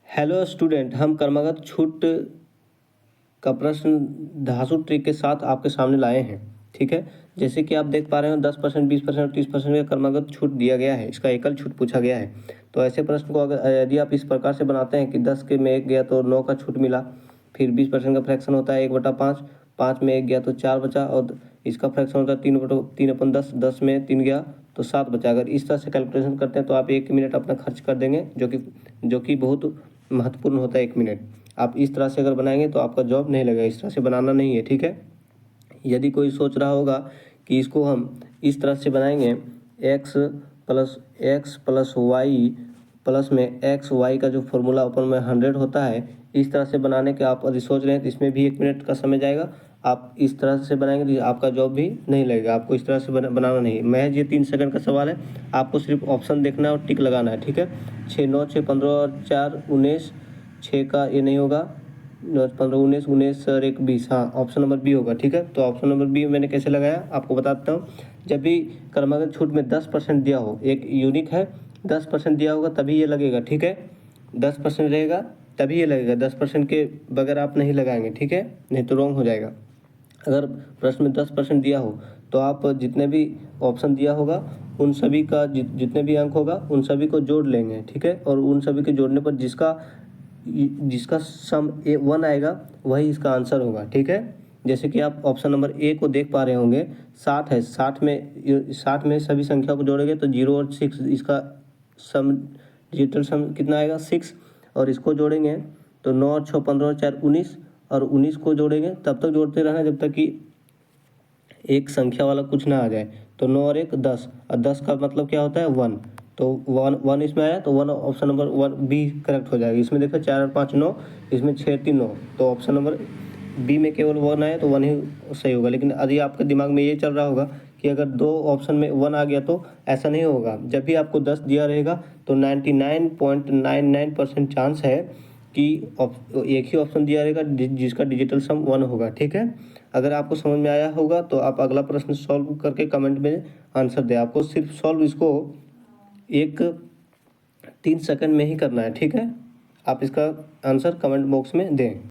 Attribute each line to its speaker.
Speaker 1: Hello student, हम क्रमागत छूट का प्रश्न धांसू ट्रिक के साथ आपके सामने लाए हैं। ठीक है, जैसे कि आप देख पा रहे हो 10%, 20% और 30% का क्रमागत छूट दिया गया है। इसका एकल छूट पूछा गया है। तो ऐसे प्रश्न को अगर यदि आप इस प्रकार से बनाते हैं कि 10 के में 1 गया तो 9 का छूट मिला, फिर 20% का फ्रैक्शन होता है 1/5, 5 में 1 गया तो 4 बचा, और इसका फ्रैक्शन होता है 3/10, 10 में 3 गया तो 7 बचा। अगर इस तरह से कैलकुलेशन करते हैं तो आप 1 मिनट अपना खर्च कर देंगे, जो कि बहुत महत्वपूर्ण होता है 1 मिनट। आप इस तरह से अगर बनाएंगे तो आपका जॉब नहीं लगेगा। इस तरह से बनाना नहीं है, ठीक है। यदि कोई सोच रहा होगा कि इसको हम इस तरह से बनाएंगे, x प्लस वाई प्लस में एक्स वाई का जो फॉर्मूला अपन में 100 होता है, इस तरह से बनाने के आप यदि सोच रहे हैं तो इसमें भी 1 मिनट का समय जाएगा। आप इस तरह से बनाएंगे तो आपका जॉब भी नहीं लगेगा। आपको इस तरह से बनाना नहीं, महज ये 3 सेकंड का सवाल है। आपको सिर्फ ऑप्शन देखना है और टिक लगाना है, ठीक है। 6 9 6 15 और 4 19, 6 का ये नहीं होगा, 15 19 19 और 1 20, हाँ ऑप्शन नंबर बी होगा, ठीक है। तो ऑप्शन नंबर बी मैंने कैसे लगाया आपको बताता हूँ। जब भी क्रमागत छूट में 10% दिया हो, एक यूनिक है, 10% दिया होगा तभी ये लगेगा, ठीक है। 10% रहेगा तभी ये लगेगा, 10% के बगैर आप नहीं लगाएंगे, ठीक है, नहीं तो रॉन्ग हो जाएगा। अगर प्रश्न में 10% दिया हो तो आप जितने भी ऑप्शन दिया होगा उन सभी का जितने भी अंक होगा उन सभी को जोड़ लेंगे, ठीक है। और उन सभी के जोड़ने पर जिसका सम 1 आएगा वही इसका आंसर होगा, ठीक है। जैसे कि आप ऑप्शन नंबर ए को देख पा रहे होंगे, 60 है, 60 में सभी संख्या को जोड़ेंगे तो 0 और 6, इसका सम डिजिटल सम कितना आएगा 6, और इसको जोड़ेंगे तो 9 और 6 15 और 4 19, और 19 को जोड़ेंगे तब तक जोड़ते रहना जब तक कि एक संख्या वाला कुछ ना आ जाए। तो 9 और 1 10, और 10 का मतलब क्या होता है 1, तो 1 इसमें आया तो 1 ऑप्शन नंबर 1 बी करेक्ट हो जाएगा। इसमें देखो 4 और 5 9, इसमें 6 3 9, तो ऑप्शन नंबर बी में केवल 1 आया तो 1 ही सही होगा। लेकिन यदि आपके दिमाग में ये चल रहा होगा कि अगर 2 ऑप्शन में 1 आ गया तो ऐसा नहीं होगा। जब भी आपको 10 दिया रहेगा तो 99.99% चांस है कि एक ही ऑप्शन दिया रहेगा जिसका डिजिटल सम 1 होगा, ठीक है। अगर आपको समझ में आया होगा तो आप अगला प्रश्न सॉल्व करके कमेंट में आंसर दें। आपको सिर्फ सॉल्व इसको 3 सेकंड में ही करना है, ठीक है। आप इसका आंसर कमेंट बॉक्स में दें।